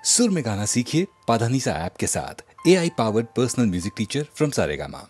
सुर में गाना सीखिए पाधानीसा ऐप के साथ। AI powered personal music teacher from Saregama.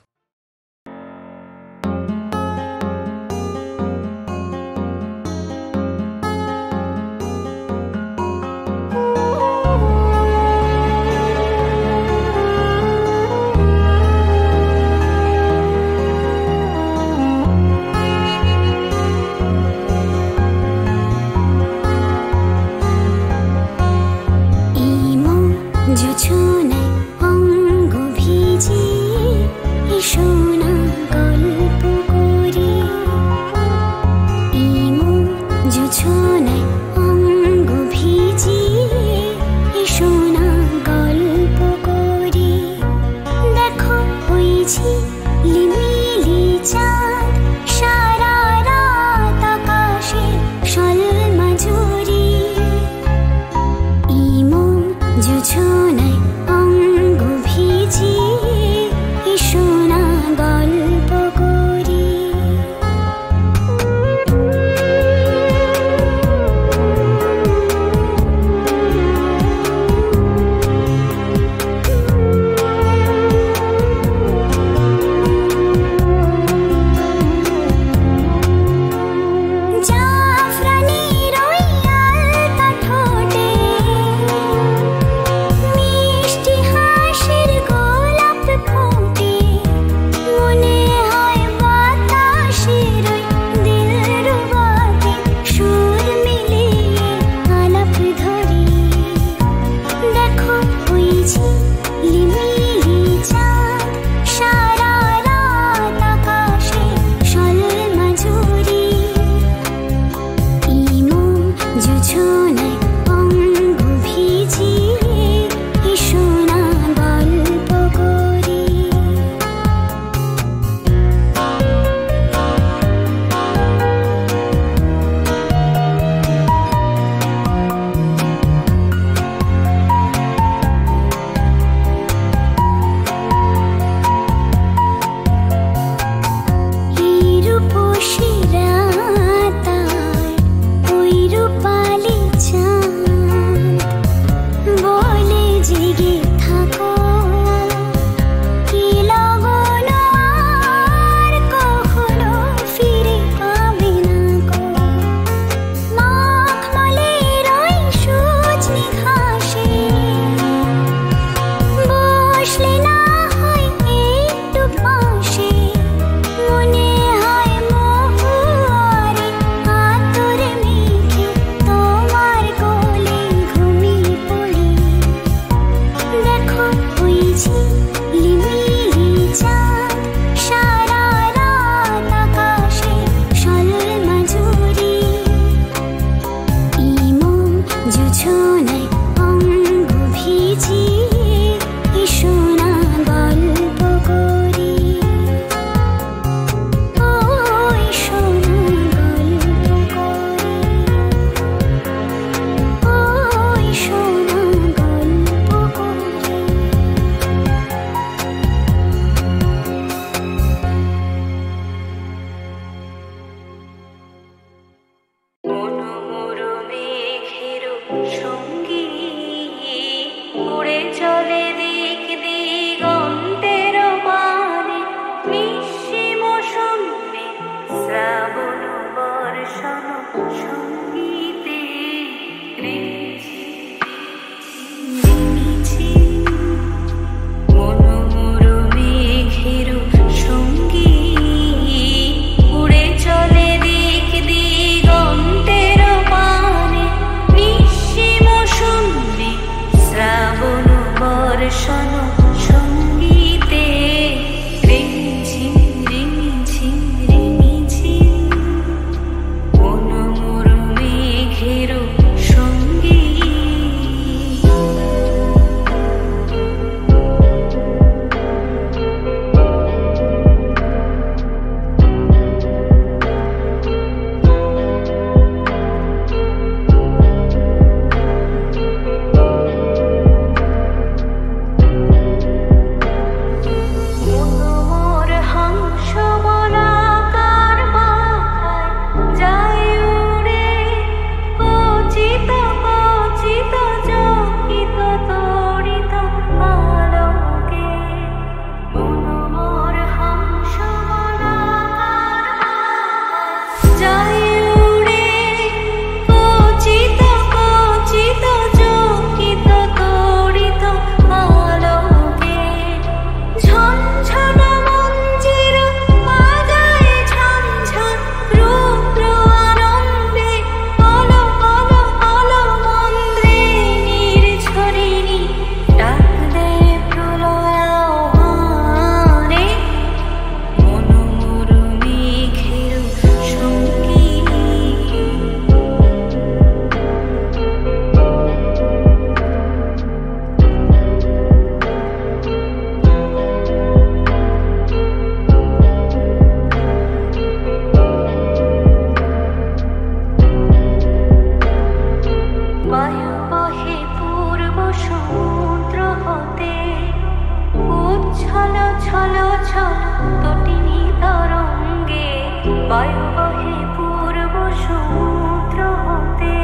বায়ু বহে পূর্ব সমুদ্র হতে,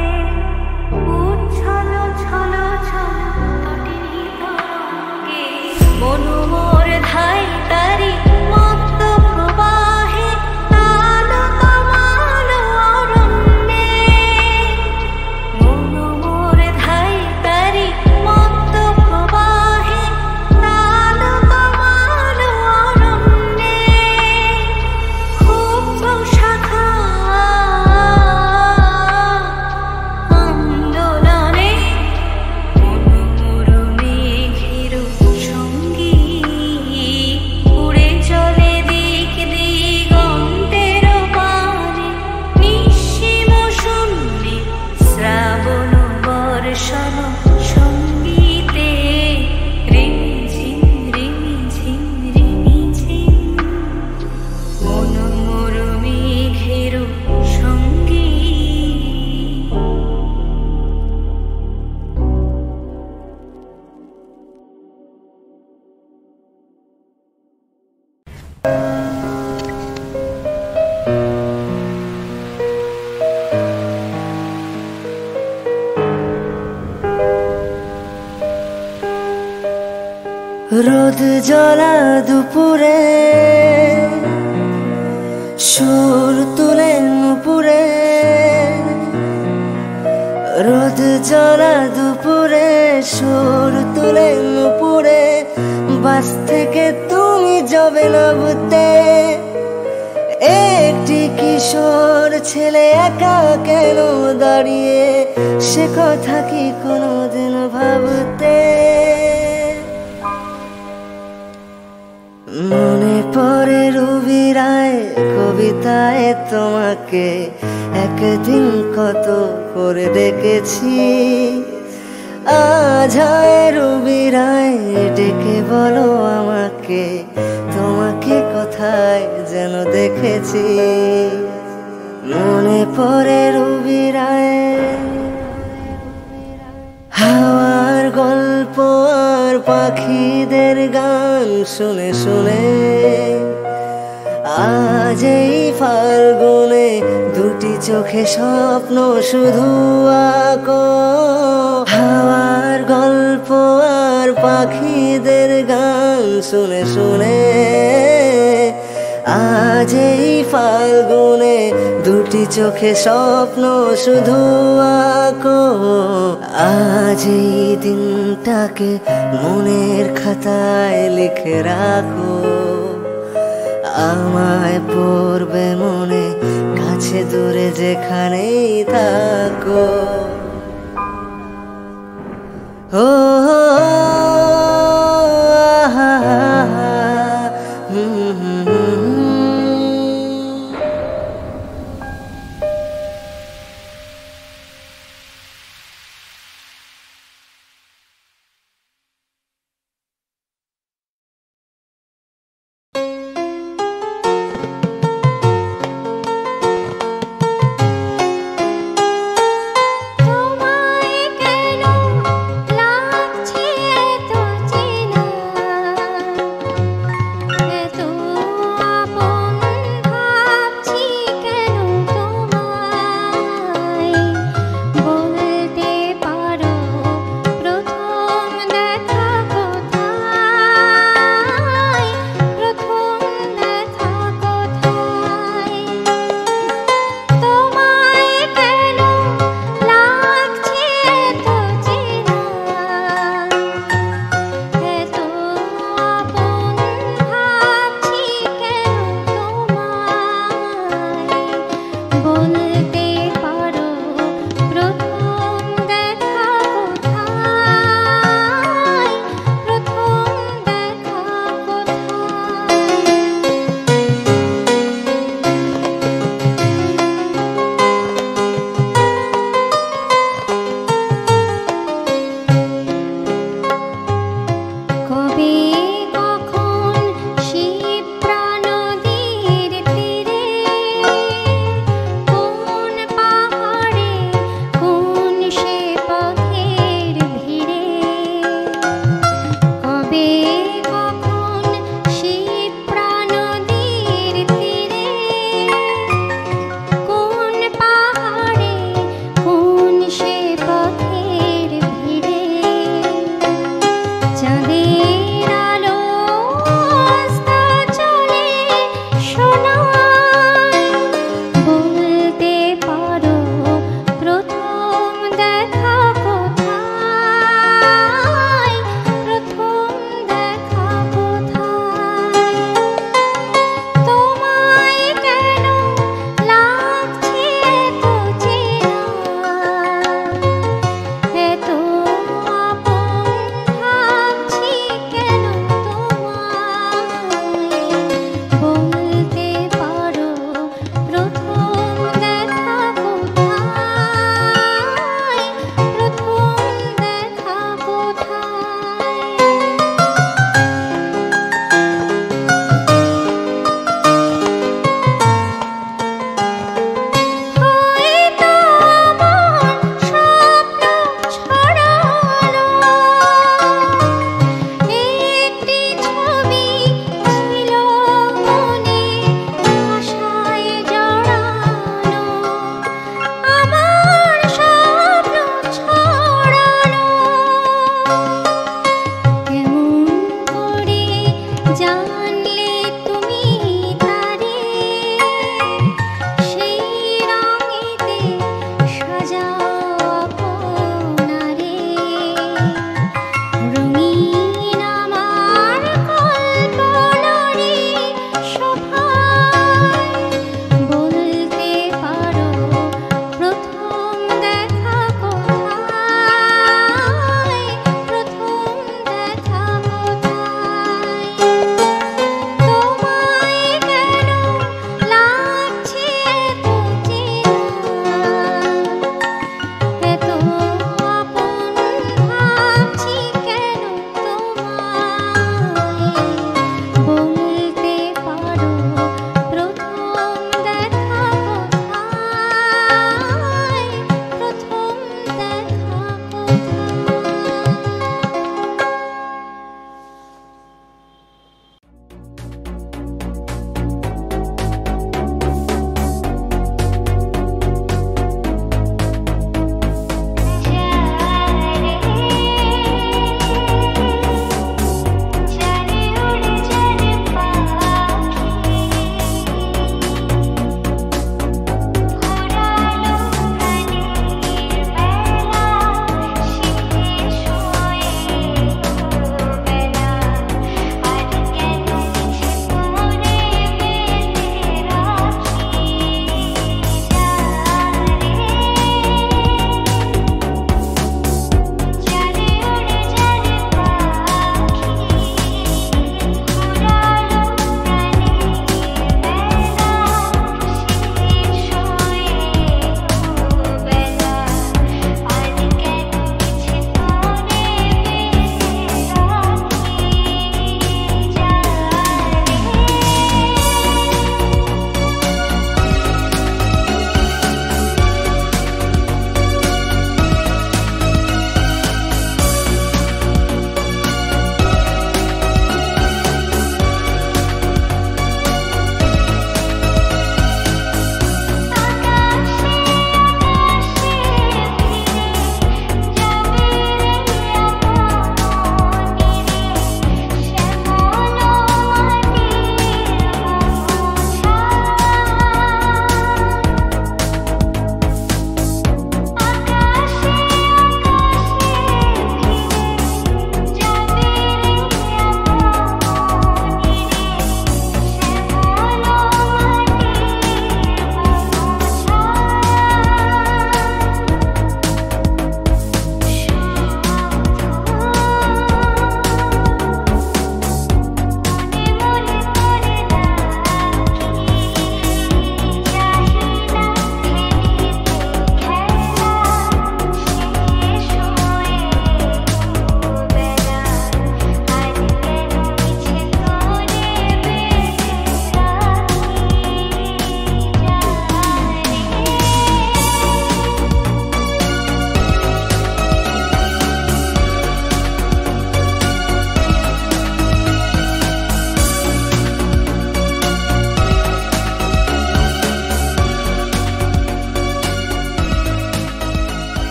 উচ্ছল ছল ছল তটিনী তরঙ্গে, মনু মোর ধাই তারি মত্ত প্রবাহে, আলো তমাল অরণ্যে, মনু মোর ধাই তারি মত্ত প্রবাহে, আলো তমাল অরণ্যে, ক্ষুব্ধ শাখা আন্দোলনে, মনু মোর মেঘের সঙ্গী, উড়ে চলে দিক দিগন্তের পানে, নিঃসীম শূন্যে শ্রাবণ বর্ষণ সঙ্গীতে, রিমিঝিম রিমিঝিম রিমিঝিম, মনু মোর মেঘের সঙ্গী। রোদ জ্বলা দুপুরে সুর তুলে নুপুরে, রোদ জ্বলা দুপুরে সুর তুলে নুপুরে, বাস থেকে তুমি যাবে না বুঝতে, একটি কিশোর ছেলে একা কেন দাঁড়িয়ে, সে কথা কি কোনোদিন ভাবতে? মনে পড়ে রবি রায় কবিতায় তোমাকে একদিন কত করে দেখেছি, আজ হয় রবি রায় ডেকে বলো আমাকে, তোমাকে কোথায় যেন দেখেছি। মনে পড়ে রবি রায় হাওয়ার গল্প আর পাখিদের গান শুনে শুনে, আজ এই ফাল্গুনে দুটি চোখে স্বপ্ন শুধু আঁকো। হাওয়ার গল্প আর পাখিদের গান শুনে শুনে, আজ এই ফাল্গুনে দুটি চোখে স্বপ্ন শুধু আঁকো। আজ এই দিনটাকে মনের খাতায় লিখে রাখো, আমায় পড়বে মনে কাছে দূরে যেখানেই থাকো। ও তোমায় কেন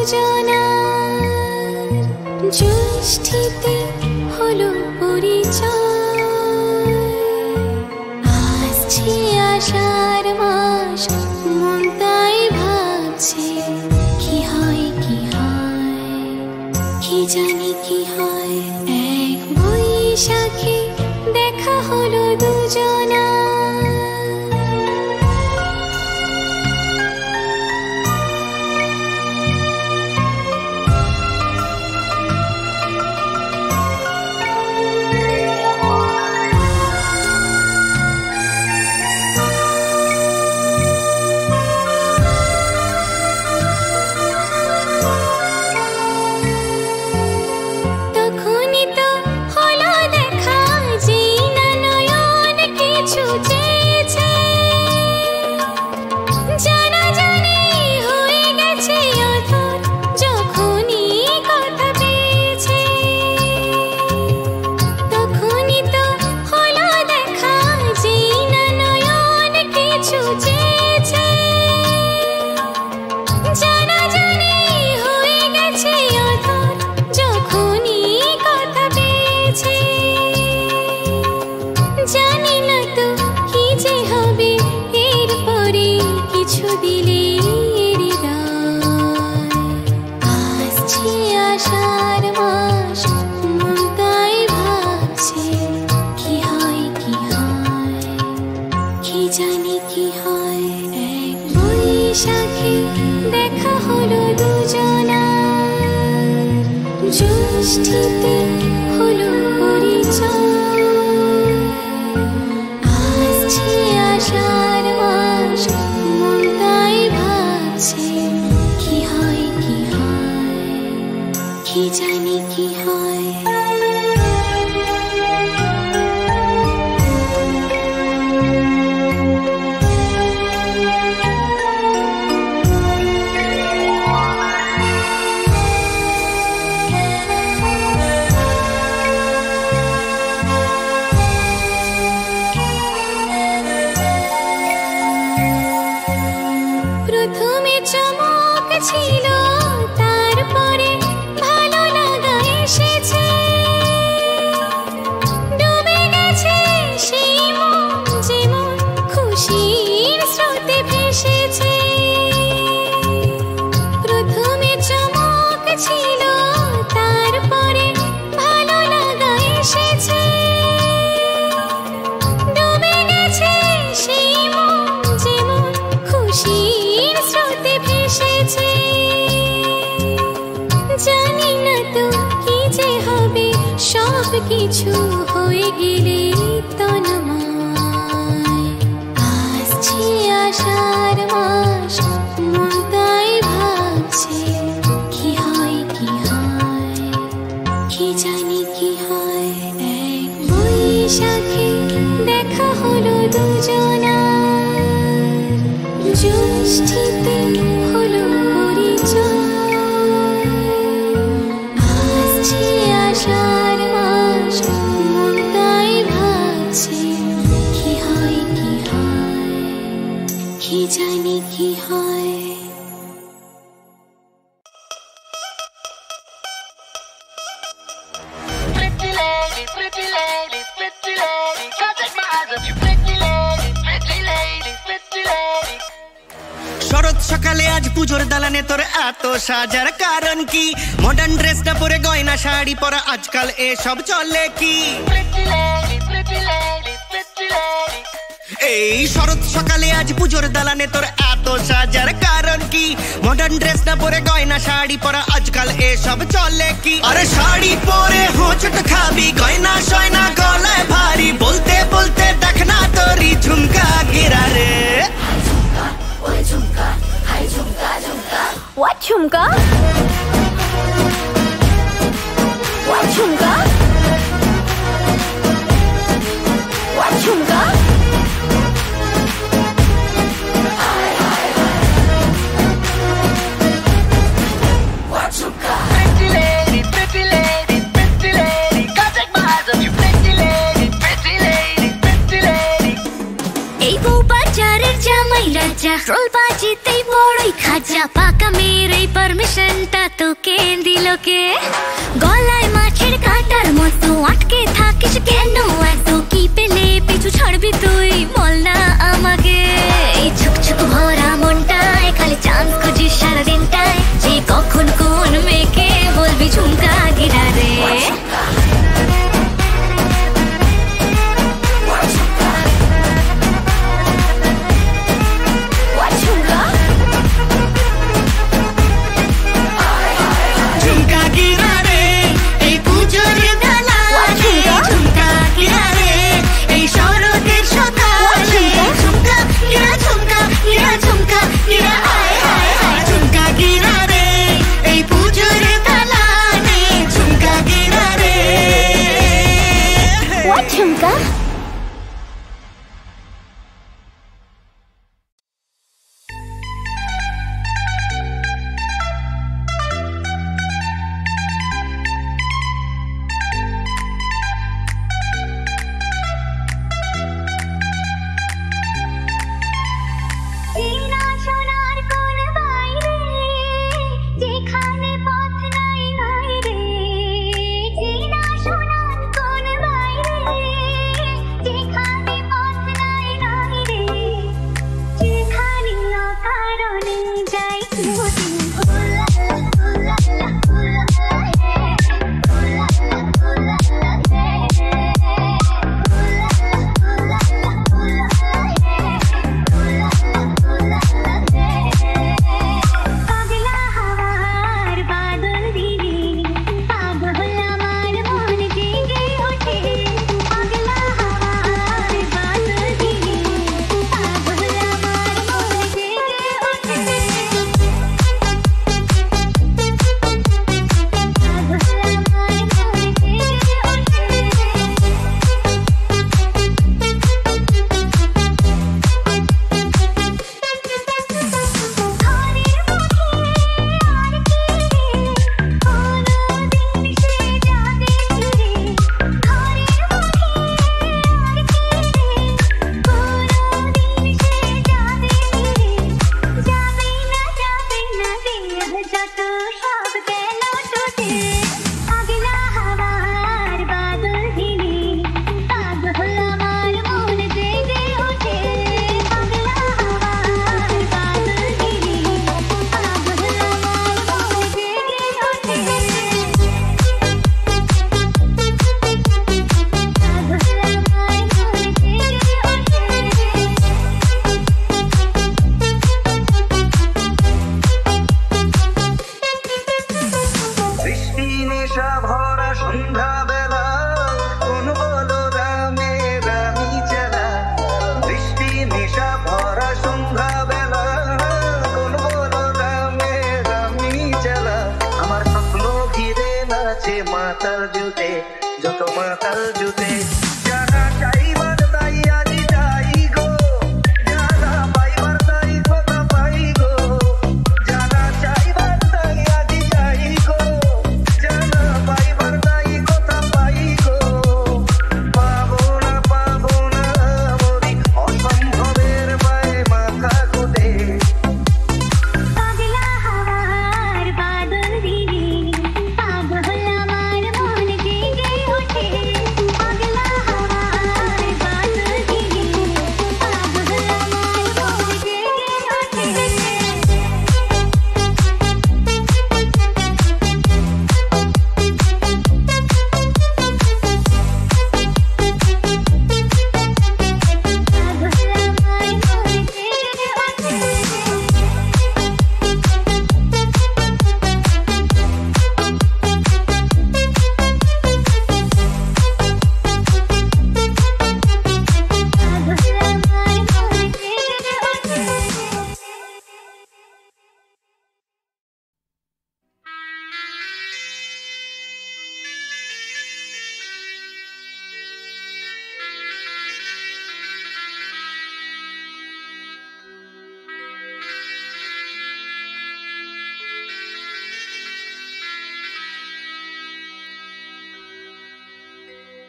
দুজনার জ্যৈষ্ঠীতে হলো পরিচয়। আসছে আষাঢ় মাস, মন তাই ভাবছে কি হয় কি হয়, কি জানি কি হয়। এক বৈশাখে দেখা হলো দুজনা। জ্যৈষ্ঠীতে হলো পরিচয়। আসছে আষাঢ় মাস, মন তাই ভাবছে কি হয় কি হয়, কি জানি কি হয়। প্রথমে চমক ছিল, তারপরে ভালো লাগা এসেছে। ডুবে গেছে সেই মন, যেমন খুশির স্রোতে ভেসেছে। প্রথমে চমক ছিল, তারপরে ভালো লাগা এসেছে। ডুবে গেছে সেই মন, যেমন খুশির স্রোতে ভেসেছে। জানি না তো কি যে হবে, সব কিছু হয়ে গেলে তন্ময়। আসছে আষাঢ় মাস, মন তাই ভাবছে কি হয় কি হয়, কি জানি কি হয়। এক বৈশাখে দেখা হলো দুজনার, জ্যৈষ্ঠীতে হলো পরিচয়। আসছে আষাঢ় মাস, মন তাই ভাবছে কি হয় কি হয়, কি জানি কি হয়। Pretty lady, pretty lady, pretty lady, can't take my eyes off you, pretty lady, pretty lady, pretty lady. শরৎ সকালে আজ পুজোর দালানে তোর এত সাজার কারণ কি? মডার্ন ড্রেসটা পরে গয়না শাড়ি পরা আজকাল এসব চলে কি? Pretty lady, pretty lady, pretty lady. এই শরৎ সকালে আজ পুজোর দালানে তোর এত সাজার কারণ কি? মডার্ন ড্রেসটা পরে গয়না শাড়ি পরা আজকাল এসব চলে কি? আরে শাড়ি পরে হোঁচট খাবি, গয়না সয়না গলায় ভারী, বলতে বলতে দেখ না তোরই ঝুমকা গিরা রে। What jhumka? What jhumka? What jhumka? Pretty lady, pretty lady, pretty lady, can't take my eyes off you, pretty lady, pretty lady, pretty lady. এই বউ বাজারের জামাই রাজা, রোল বাজিতেই বড়ই খাজা, পাকা মেরে পারমিশন মনটা তোকে দিল কে গলায় মাছের কাঁটার মতো আটকে থাকিস কেন এত কি পেলে পিছু ছাড়বি তুই বল না আমাকে এই ছুকছুক ভরা মনটায় খালি চান্স খুঁজিস সারা দিনটায় যে কখন কোন মেয়েকে বলবি ঝুমকা গিরা রে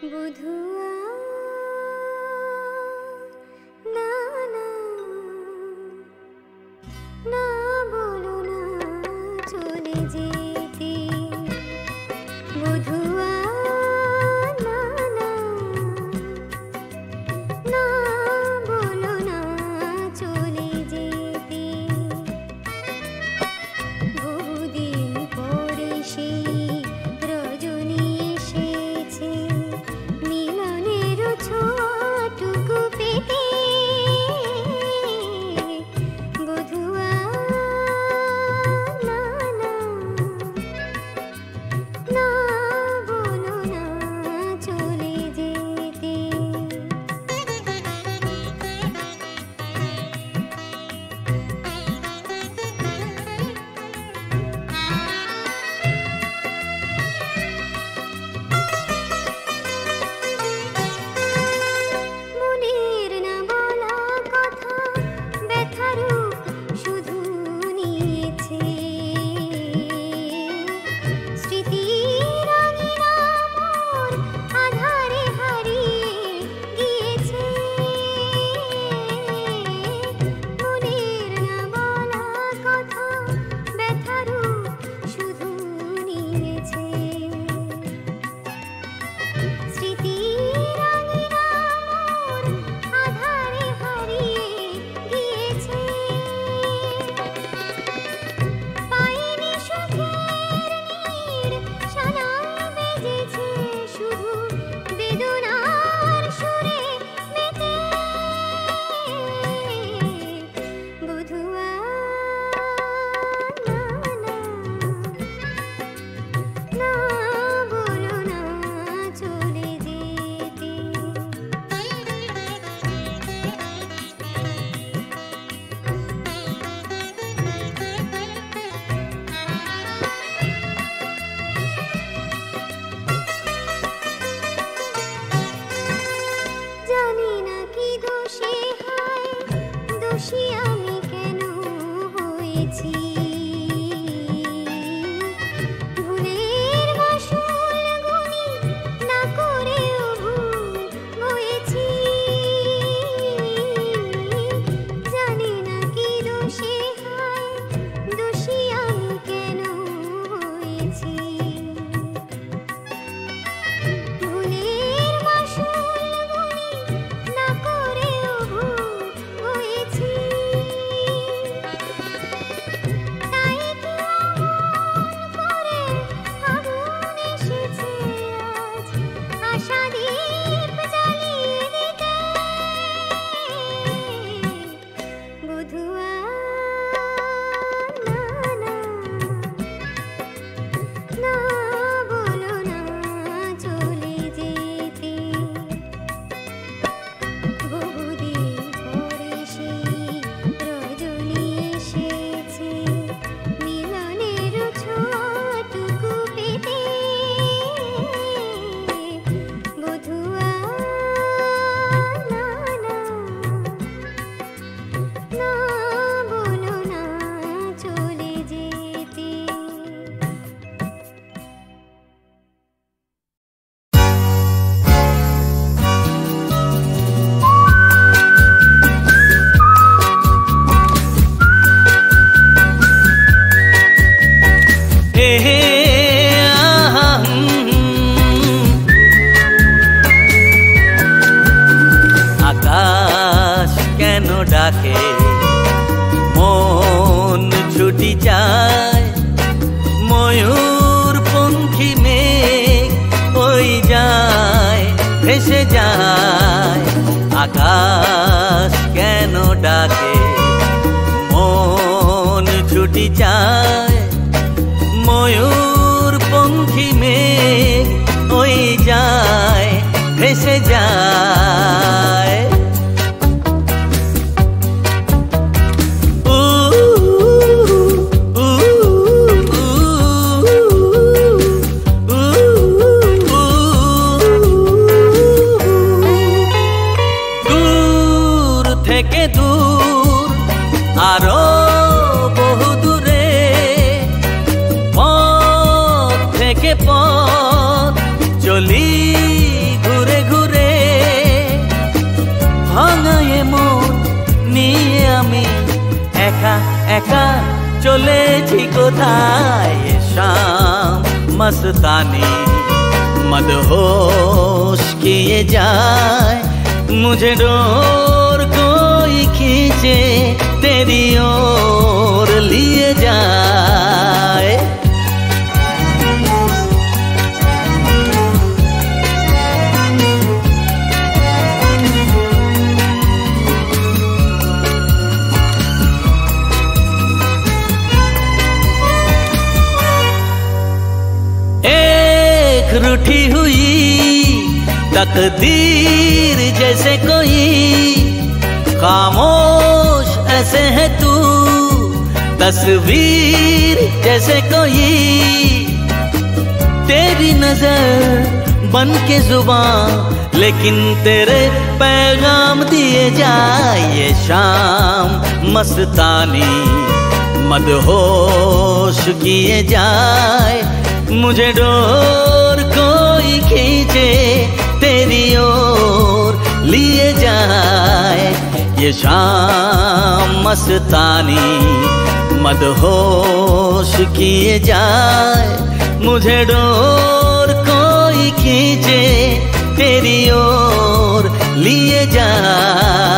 বধুয়া না না না বলো না চলে যে আকাশ কেন ডাকে মন ছুটি যায়, ময়ূর পঙ্খী মেঘ ওই যায় ভেসে যায়। আকাশ কেন ডাকে মন ছুটি যায়, ময়ূর পঙ্খী মেঘ ওই যায় ভেসে যায়। দূর থেকে দূর আরো বহু দূরে, পথ থেকে পথ চলি ঘুরে ঘুরে। ভাঙায়ে মন নিয়ে আমি একা একা চলেছি কোথায়। শাম মস্তানি मदहोश किए जाए, मुझे डोर कोई खींचे तेरी ओर लिए जाए। एक रूठी हुई तकदीर जैसे कोई, खामोश ऐसे है तू तस्वीर जैसे कोई। तेरी नजर बन के जुबान लेकिन तेरे पैगाम दिए जाए। ये शाम मस्तानी मदहोश किए जाए, मुझे डोर कोई खींचे तेरी ओर लिए जाए। ये शाम मस्तानी मदहोश किए जाए, मुझे डोर कोई खींचे तेरी ओर लिए जाए।